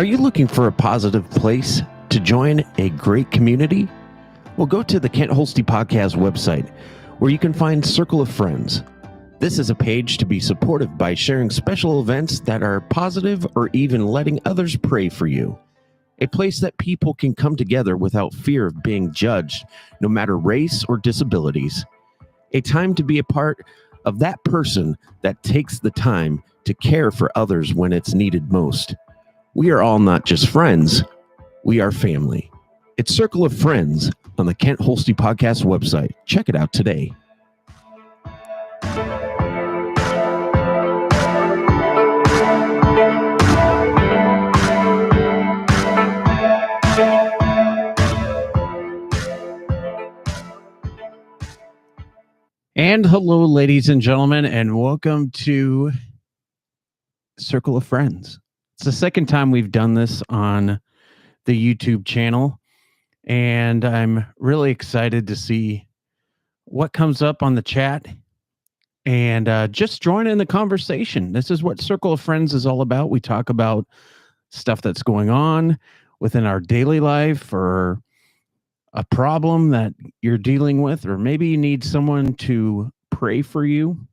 Are you looking for a positive place to join a great community? Well, go to the Kent Holste Podcast website, where you can find Circle of Friends. This is a page to be supportive by sharing special events that are positive or even letting others pray for you. A place that people can come together without fear of being judged, no matter race or disabilities. A time to be a part of that person that takes the time to care for others when it's needed most. We are all not just friends, we are family. It's Circle of Friends on the Kent Holste Podcast website. Check it out today. And hello, ladies and gentlemen, and welcome to Circle of Friends. It's the second time we've done this on the YouTube channel, and I'm really excited to see what comes up on the chat and just join in the conversation. This is what Circle of Friends is all about. We talk about stuff that's going on within our daily life, or a problem that you're dealing with, or maybe you need someone to pray for you,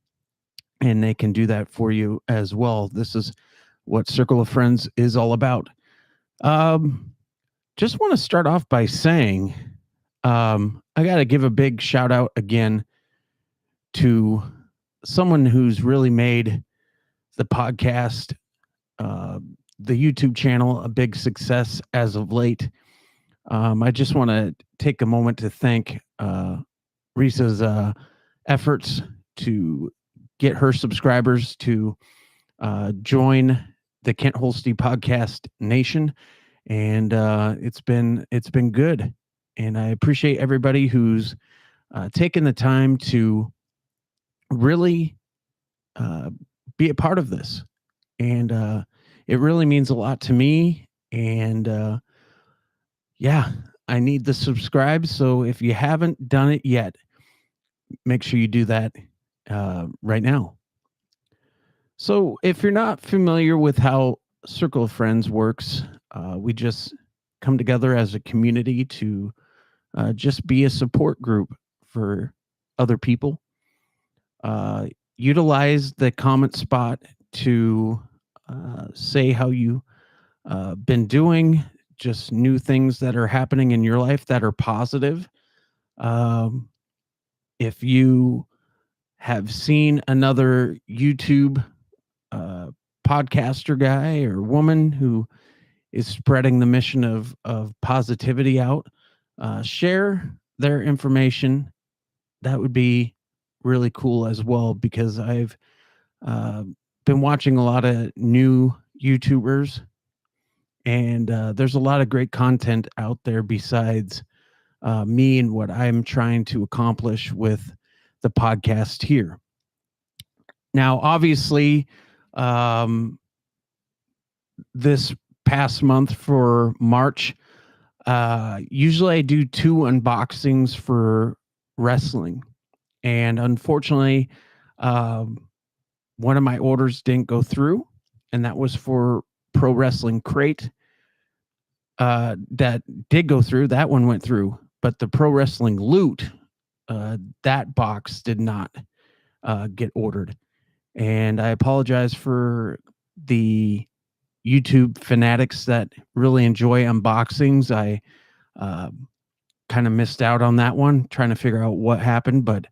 and they can do that for you as well. This is what Circle of Friends is all about. Just want to start off by saying, I got to give a big shout out again to someone who's really made the podcast, the YouTube channel, a big success as of late. I just want to take a moment to thank Risa's efforts to get her subscribers to join the Kent Holste Podcast Nation, and it's been good. And I appreciate everybody who's taken the time to really be a part of this, and it really means a lot to me. And yeah, I need the subscribe. So if you haven't done it yet, make sure you do that right now. So if you're not familiar with how Circle of Friends works, we just come together as a community to just be a support group for other people. Utilize the comment spot to say how you been doing, just new things that are happening in your life that are positive. If you have seen another YouTube podcaster guy or woman who is spreading the mission of positivity out, share their information. That would be really cool as well, because I've been watching a lot of new YouTubers, and there's a lot of great content out there besides me and what I'm trying to accomplish with the podcast here. Now, obviously, this past month for March, usually I do 2 unboxings for wrestling, and unfortunately, one of my orders didn't go through, and that was for Pro Wrestling Crate. That did go through. That one went through, but the Pro Wrestling Loot, that box did not get ordered. And I apologize for the YouTube fanatics that really enjoy unboxings. I kind of missed out on that one, trying to figure out what happened. But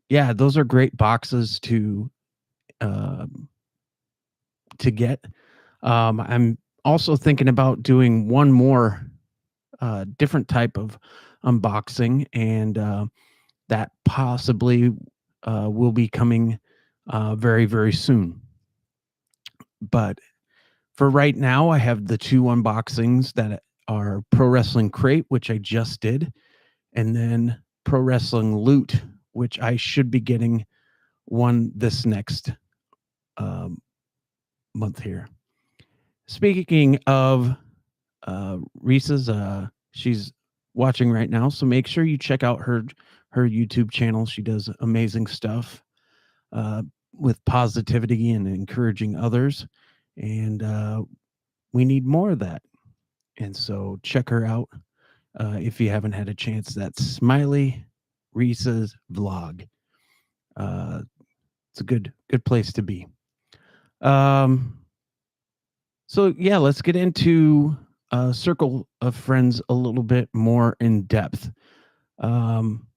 yeah, those are great boxes to get. I'm also thinking about doing one more different type of unboxing, and that possibly will be coming very, very soon. But for right now, I have the 2 unboxings that are Pro Wrestling Crate, which I just did, and then Pro Wrestling Loot, which I should be getting one this next month here. Speaking of Risa's, she's watching right now, so make sure you check out her YouTube channel. She does amazing stuff with positivity and encouraging others. And we need more of that. And so check her out if you haven't had a chance. That's Smiley Risa's vlog. Uh, it's a good place to be. Um, so yeah, let's get into Circle of Friends a little bit more in depth. Um,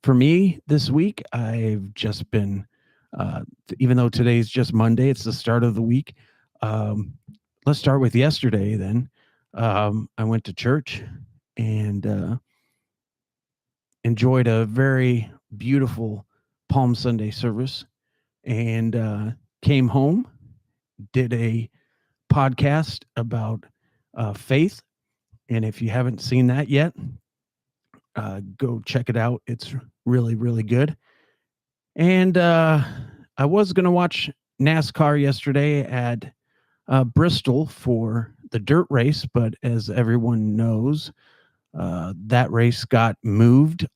for me this week, I've just been, even though today's just Monday, it's the start of the week. Let's start with yesterday then. I went to church and enjoyed a very beautiful Palm Sunday service and came home, did a podcast about faith. And if you haven't seen that yet, go check it out. It's really, really good. And I was going to watch NASCAR yesterday at Bristol for the dirt race, but as everyone knows, that race got moved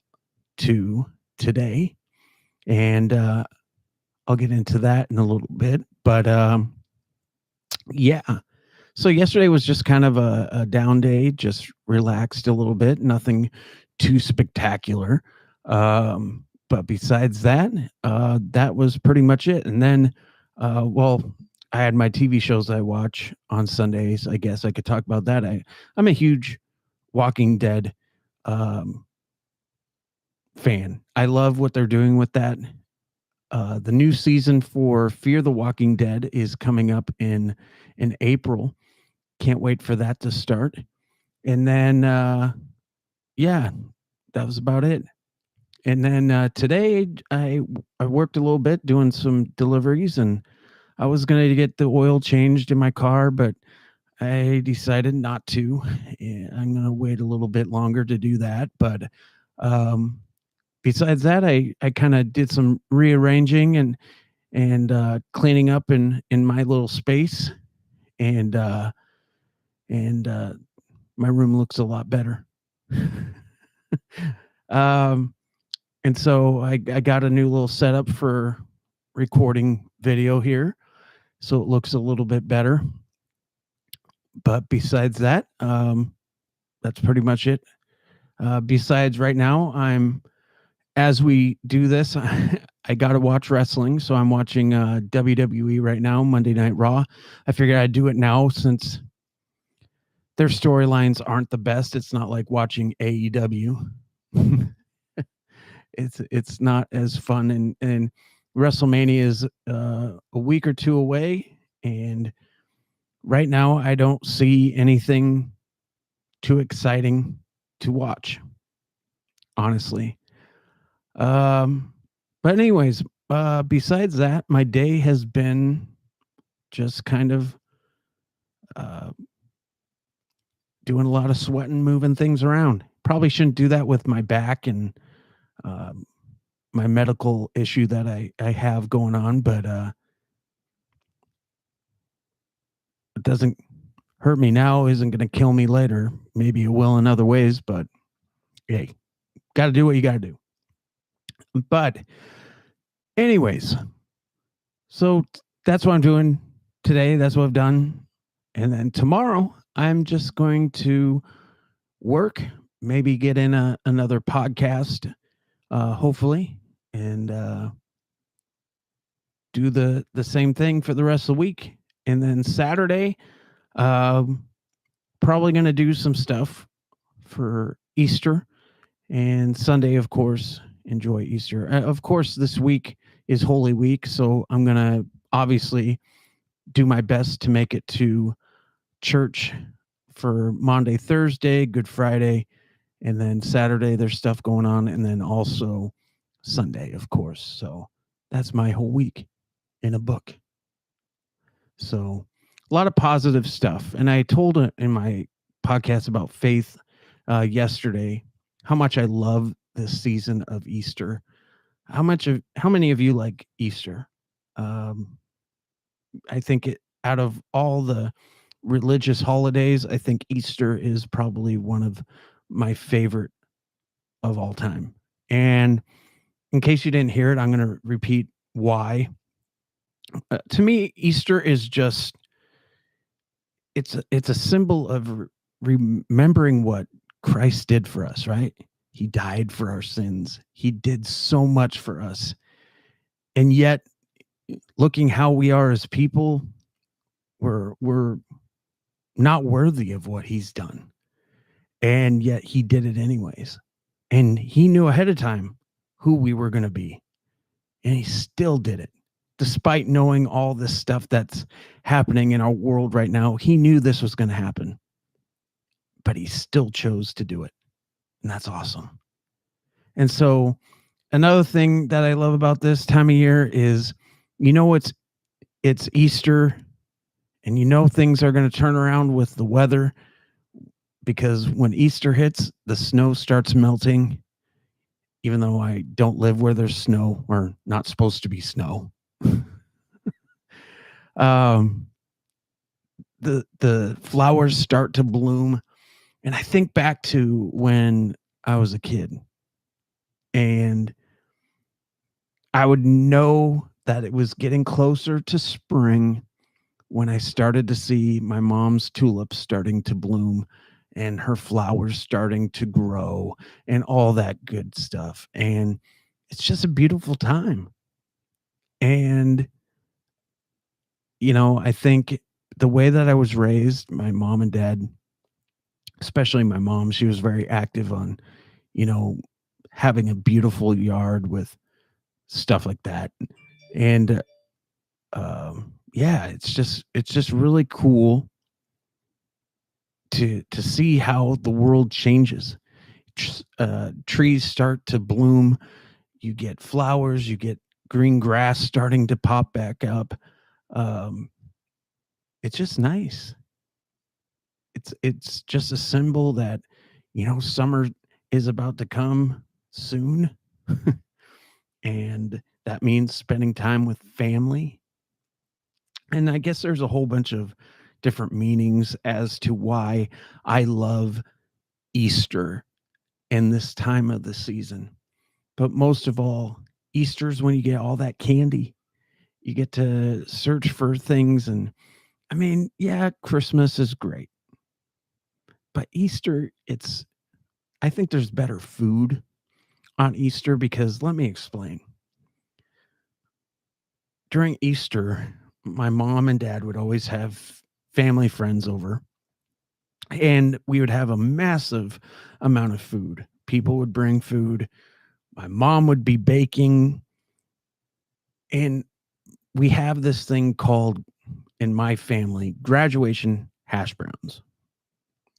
to today. And I'll get into that in a little bit. But yeah. So yesterday was just kind of a down day, just relaxed a little bit, nothing too spectacular. But besides that, that was pretty much it. And then, well, I had my TV shows I watch on Sundays. I guess I could talk about that. I'm a huge Walking Dead um, fan. I love what they're doing with that. The new season for Fear the Walking Dead is coming up in April. Can't wait for that to start. And then yeah, that was about it. And then today I worked a little bit doing some deliveries, and I was going to get the oil changed in my car, but I decided not to. I'm going to wait a little bit longer to do that. But um, besides that, I kind of did some rearranging and cleaning up in my little space, and my room looks a lot better. um, and so I got a new little setup for recording video here, so it looks a little bit better. But besides that, that's pretty much it. Besides, right now, as we do this, I got to watch wrestling. So I'm watching WWE right now, Monday Night Raw. I figured I'd do it now since their storylines aren't the best. It's not like watching AEW. It's not as fun, and WrestleMania is a week or two away, and right now I don't see anything too exciting to watch, honestly. But anyways, besides that, my day has been just kind of uh, doing a lot of sweating, moving things around. Probably shouldn't do that with my back and um, my medical issue that I have going on, but it doesn't hurt me now, isn't going to kill me later. Maybe it will in other ways, but hey, got to do what you got to do. But anyways, so that's what I'm doing today. That's what I've done. And then tomorrow, I'm just going to work, maybe get in another podcast, hopefully, and do the same thing for the rest of the week. And then Saturday, probably going to do some stuff for Easter. And Sunday, of course, enjoy Easter. Of course, this week is Holy Week, so I'm going to obviously do my best to make it to church for Monday, Thursday, Good Friday, and then Saturday there's stuff going on, and then also Sunday, of course. So that's my whole week in a book. So a lot of positive stuff. And I told in my podcast about faith yesterday how much I love this season of Easter. How many of you like Easter? I think out of all the religious holidays, I think Easter is probably one of my favorite of all time. And in case you didn't hear it, I'm going to repeat why. To me, Easter is just it's a symbol of remembering what Christ did for us, right? He died for our sins. He did so much for us. And yet, looking how we are as people, we're not worthy of what he's done. And yet he did it anyways. And he knew ahead of time who we were going to be. And he still did it. Despite knowing all this stuff that's happening in our world right now, he knew this was going to happen. But he still chose to do it. And that's awesome. And so another thing that I love about this time of year is, it's Easter, and things are going to turn around with the weather, because when Easter hits, the snow starts melting. Even though I don't live where there's snow, or not supposed to be snow. The flowers start to bloom. And I think back to when I was a kid, and I would know that it was getting closer to spring when I started to see my mom's tulips starting to bloom and her flowers starting to grow and all that good stuff. And it's just a beautiful time. And, I think the way that I was raised, my mom and dad, especially my mom, she was very active on, having a beautiful yard with stuff like that. And yeah, it's just really cool to see how the world changes. Trees start to bloom, you get flowers, you get green grass starting to pop back up. Um, it's just nice. It's just a symbol that summer is about to come soon, and that means spending time with family. And I guess there's a whole bunch of different meanings as to why I love Easter in this time of the season. But most of all, Easter's when you get all that candy. You get to search for things. And I mean, yeah, Christmas is great. But Easter, I think there's better food on Easter, because let me explain. During Easter, my mom and dad would always have family friends over, and we would have a massive amount of food. People would bring food. My mom would be baking, and we have this thing called, in my family, graduation hash browns,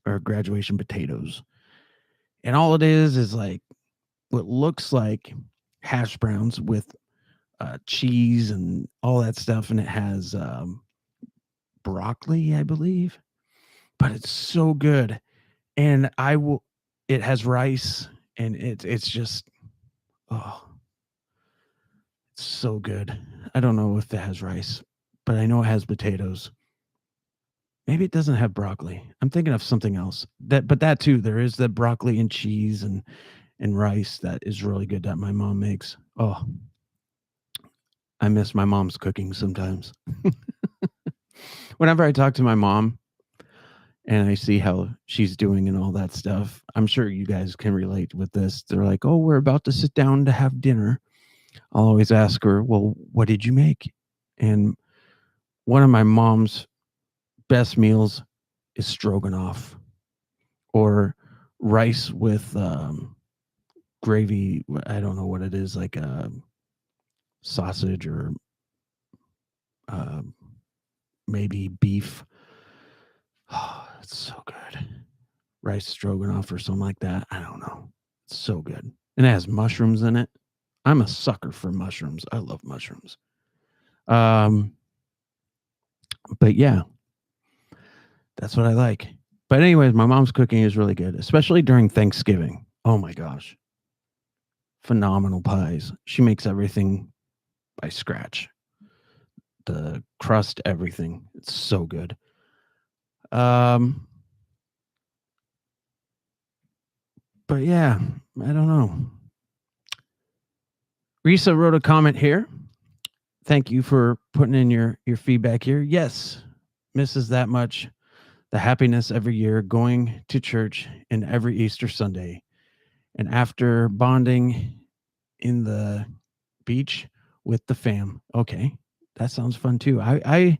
or graduation potatoes. And all it is like what looks like hash browns with cheese and all that stuff. And it has broccoli, I believe, but it's so good. And it has rice, and it's just, oh, it's so good. I don't know if it has rice, but I know it has potatoes. Maybe it doesn't have broccoli. I'm thinking of something else. But that too, there is the broccoli and cheese and rice that is really good that my mom makes. Oh, I miss my mom's cooking sometimes. Whenever I talk to my mom and I see how she's doing and all that stuff, I'm sure you guys can relate with this. They're like, "Oh, we're about to sit down to have dinner." I'll always ask her, "Well, what did you make?" And one of my mom's best meals is stroganoff, or rice with gravy. I don't know what it is, like a sausage, or uh, maybe beef. Oh, it's so good. Rice stroganoff or something like that. I don't know. It's so good. And it has mushrooms in it. I'm a sucker for mushrooms. I love mushrooms. Um, but yeah, that's what I like. But anyways, my mom's cooking is really good, especially during Thanksgiving. Oh my gosh. Phenomenal pies. She makes everything by scratch. The crust, everything. It's so good. Um, but yeah, I don't know. Risa wrote a comment here. Thank you for putting in your feedback here. Yes, misses that much. the happiness every year going to church and every Easter Sunday. And after bonding in the beach with the fam. Okay, that sounds fun too. I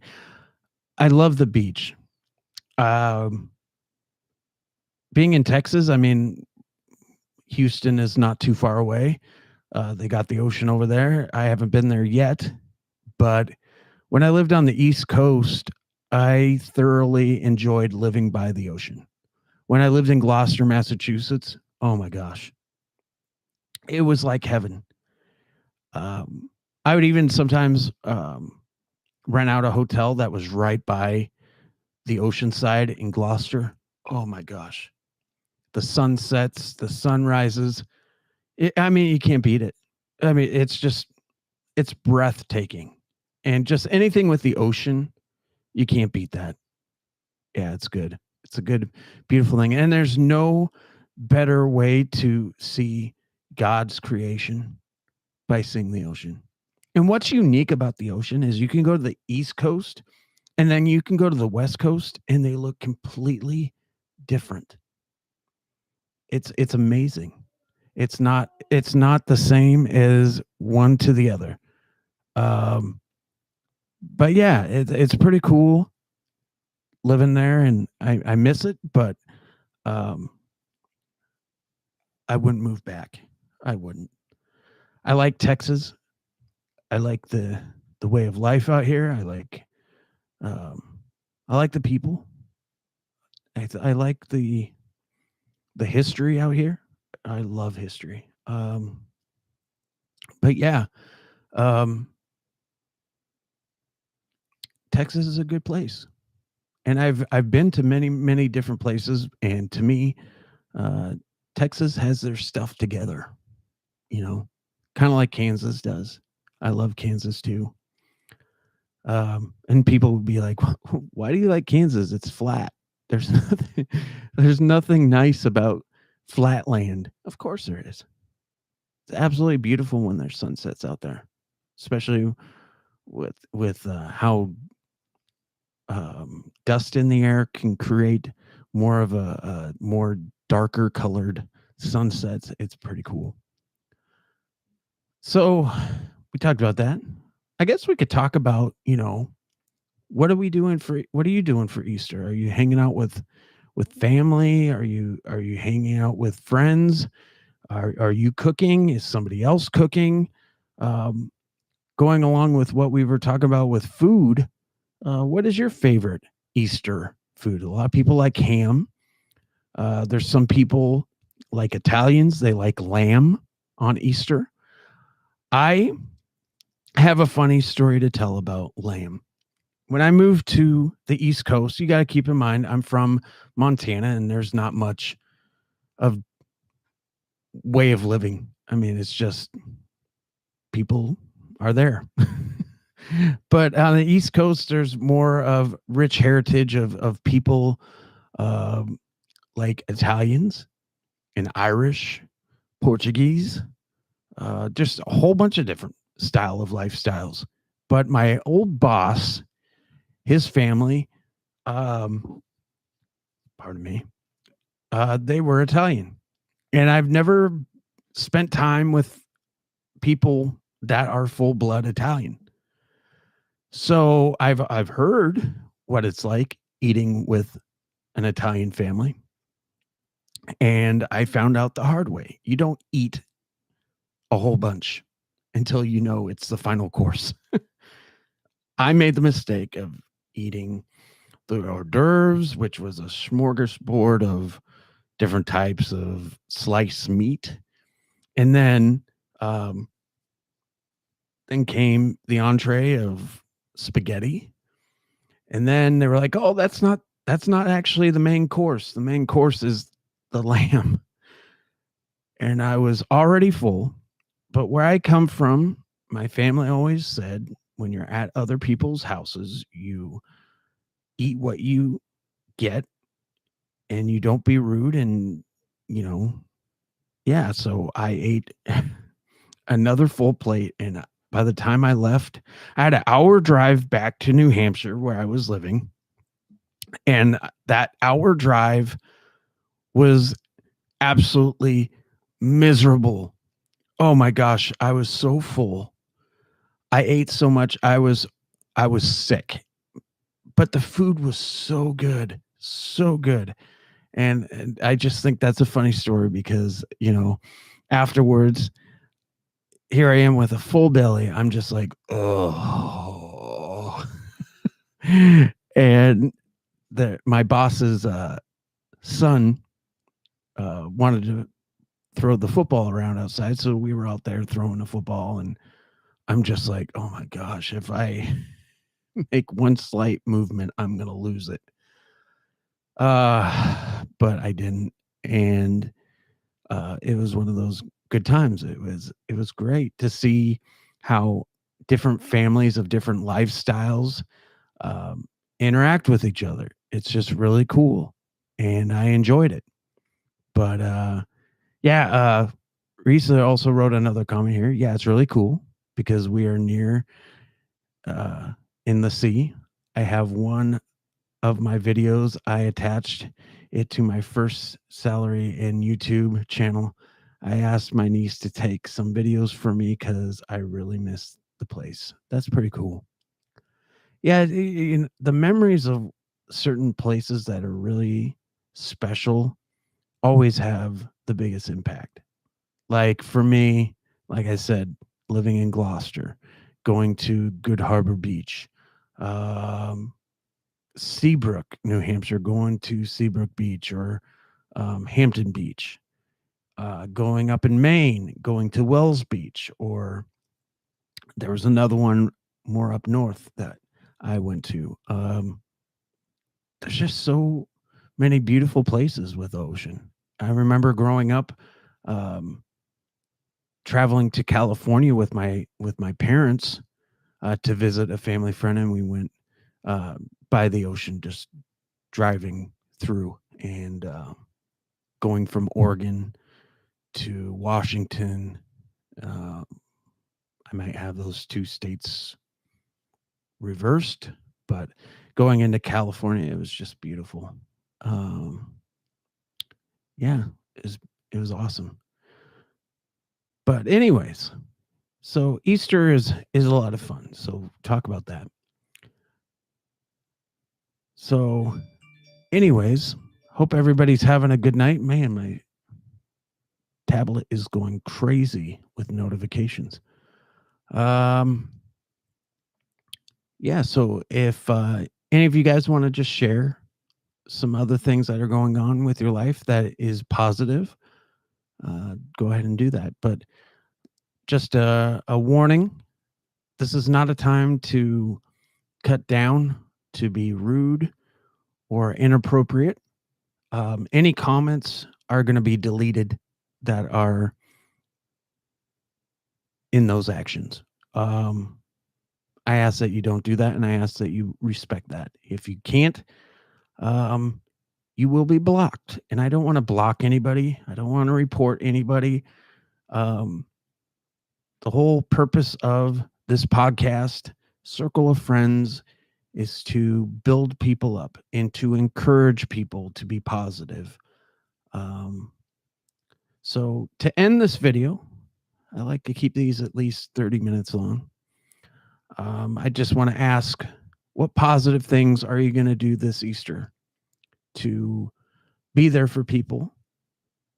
love the beach. Um, being in Texas, I mean, Houston is not too far away. They got the ocean over there. I haven't been there yet, but when I lived on the East Coast, I thoroughly enjoyed living by the ocean. When I lived in Gloucester, Massachusetts, oh my gosh, it was like heaven. Um, I would even sometimes rent out a hotel that was right by the ocean side in Gloucester. Oh my gosh, the sunsets, the sunrises. I mean, you can't beat it. I mean, it's breathtaking, and just anything with the ocean, you can't beat that. Yeah, it's good. It's a good, beautiful thing. And there's no better way to see God's creation by seeing the ocean. And what's unique about the ocean is you can go to the East Coast and then you can go to the West Coast and they look completely different. It's amazing. It's not the same as one to the other. Um, but yeah, it's pretty cool living there, and I miss it, but um, I wouldn't move back. I wouldn't. I like Texas. I like the way of life out here. Um, I like the people. I like the history out here. I love history. But yeah, um, Texas is a good place, and I've been to many different places, and to me, uh, Texas has their stuff together. You know, kind of like Kansas does. I love Kansas too. And people would be like, "Why do you like Kansas? It's flat. There's nothing. There's nothing nice about flat land." Of course there is. It's absolutely beautiful when there's sunsets out there, especially with how dust in the air can create more of a more darker colored sunsets. It's pretty cool. So we talked about that. I guess we could talk about, what are you doing for Easter? Are you hanging out with family? Are you hanging out with friends? Are you cooking? Is somebody else cooking? Um, going along with what we were talking about with food, what is your favorite Easter food? A lot of people like ham. There's some people like Italians, they like lamb on Easter. I have a funny story to tell about lamb. When I moved to the East Coast, you got to keep in mind I'm from Montana and there's not much of way of living. I mean, it's just people are there. But on the East Coast, there's more of rich heritage of people um, like Italians and Irish, Portuguese, just a whole bunch of different style of lifestyles. But my old boss, his family, um, pardon me, they were Italian, and I've never spent time with people that are full blood Italian. So I've heard what it's like eating with an Italian family, and I found out the hard way. You don't eat a whole bunch until you know it's the final course. I made the mistake of eating the hors d'oeuvres, which was a smorgasbord of different types of sliced meat, and um, then came the entree of spaghetti, and then they were like, "Oh, that's not actually the main course. The main course is the lamb." And I was already full. But where I come from, my family always said when you're at other people's houses, you eat what you get and you don't be rude. And, you know, yeah. So I ate another full plate. And by the time I left, I had an hour drive back to New Hampshire where I was living. And that hour drive was absolutely miserable. Oh my gosh, I was so full. I ate so much. I was sick. But the food was so good. So good. And I just think that's a funny story because, afterwards, here I am with a full belly. I'm just like, oh. And my boss's son wanted to throw the football around outside, so we were out there throwing the football, and I'm just like, oh my gosh, if I make one slight movement, I'm gonna lose it. But I didn't, and it was one of those good times. It was great to see how different families of different lifestyles um, interact with each other. It's just really cool, and I enjoyed it. But yeah, Risa also wrote another comment here. Yeah, it's really cool because we are near uh, in the sea. I have one of my videos. I attached it to my first salary in YouTube channel. I asked my niece to take some videos for me because I really miss the place. That's pretty cool. Yeah, the memories of certain places that are really special always have the biggest impact. Like for me, like I said, living in Gloucester, going to Good Harbor Beach, um, Seabrook, New Hampshire, going to Seabrook Beach or Hampton Beach, going up in Maine, going to Wells Beach, or there was another one more up north that I went to. There's just so many beautiful places with ocean. I remember growing up, um, traveling to California with my parents to visit a family friend, and we went uh, by the ocean, just driving through and going from Oregon to Washington. Uh, I might have those two states reversed, but going into California, it was just beautiful. Um, yeah, it was awesome. But anyways, so Easter is a lot of fun. So talk about that. So anyways, hope everybody's having a good night. Man, my tablet is going crazy with notifications. Um yeah, so if any of you guys want to just share some other things that are going on with your life that is positive, go ahead and do that. But just a warning, this is not a time to cut down, to be rude or inappropriate. Any comments are going to be deleted that are in those actions. Um, I ask that you don't do that, and I ask that you respect that. If you can't, um, you will be blocked. And I don't want to block anybody. I don't want to report anybody. Um, the whole purpose of this podcast, Circle of Friends, is to build people up and to encourage people to be positive. Um, so to end this video, I like to keep these at least 30 minutes long. I just want to ask, what positive things are you going to do this Easter to be there for people,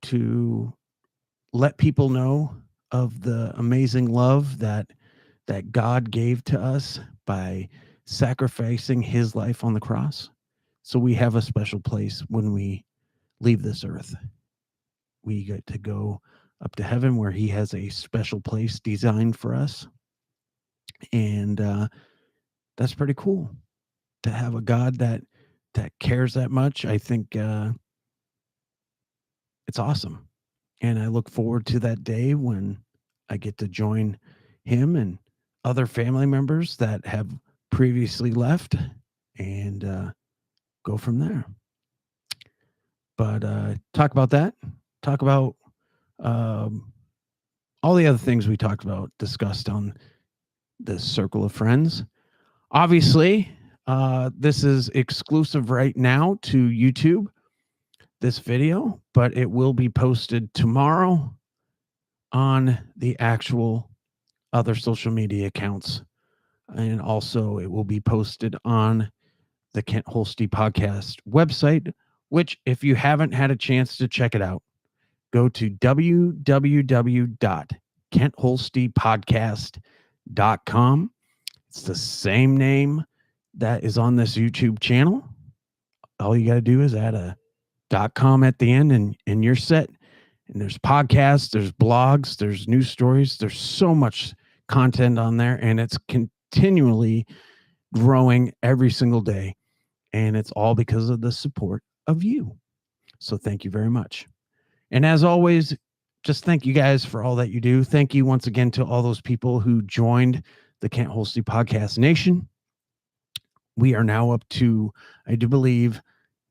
to let people know of the amazing love that God gave to us by sacrificing his life on the cross? So we have a special place when we leave this earth. We get to go up to heaven where he has a special place designed for us. And that's pretty cool to have a God that cares that much. I think it's awesome. And I look forward to that day when I get to join him and other family members that have previously left and go from there. But talk about that. Talk about um, all the other things we talked about, discussed on the Circle of Friends. Obviously, This is exclusive right now to YouTube, this video, but it will be posted tomorrow on the actual other social media accounts. And also, it will be posted on the Kent Holste podcast website, which, if you haven't had a chance to check it out, go to www.kentholstepodcast.com. It's the same name that is on this YouTube channel. All you got to do is add a .com at the end and you're set. And there's podcasts, there's blogs, there's news stories. There's so much content on there, and it's continually growing every single day. And it's all because of the support of you. So thank you very much. And as always, just thank you guys for all that you do. Thank you once again to all those people who joined the Kent Holste Podcast Nation. We are now up to, I do believe,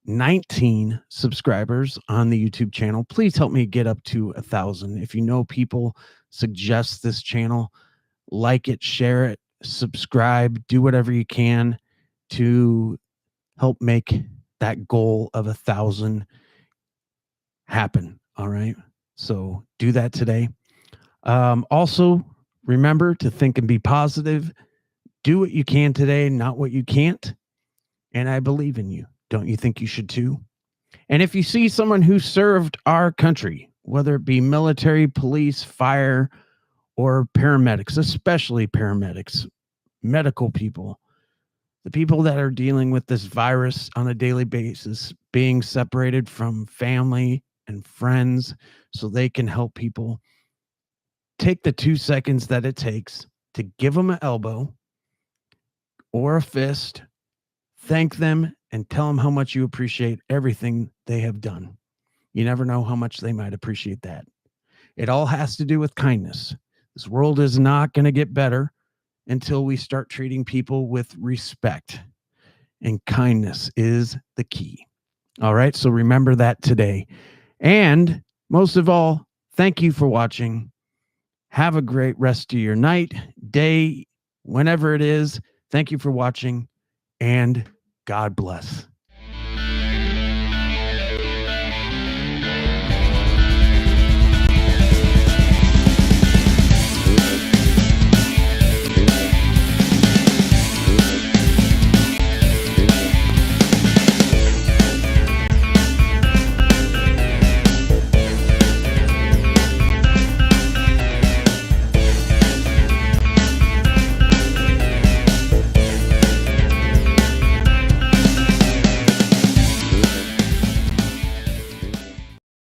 19 subscribers on the YouTube channel. Please help me get up to 1,000. If you know people, suggest this channel, like it, share it, subscribe, do whatever you can to help make that goal of 1,000 happen. All right. So do that today. Also, remember to think and be positive. Do what you can today, not what you can't. And I believe in you. Don't you think you should too? And if you see someone who served our country, whether it be military, police, fire, or paramedics, especially paramedics, medical people, the people that are dealing with this virus on a daily basis, being separated from family and friends so they can help people, take the 2 seconds that it takes to give them an elbow or a fist, thank them, and tell them how much you appreciate everything they have done. You never know how much they might appreciate that. It all has to do with kindness. This world is not going to get better until we start treating people with respect. And kindness is the key. All right. So remember that today. And most of all, thank you for watching. Have a great rest of your night, day, whenever it is. Thank you for watching, and God bless.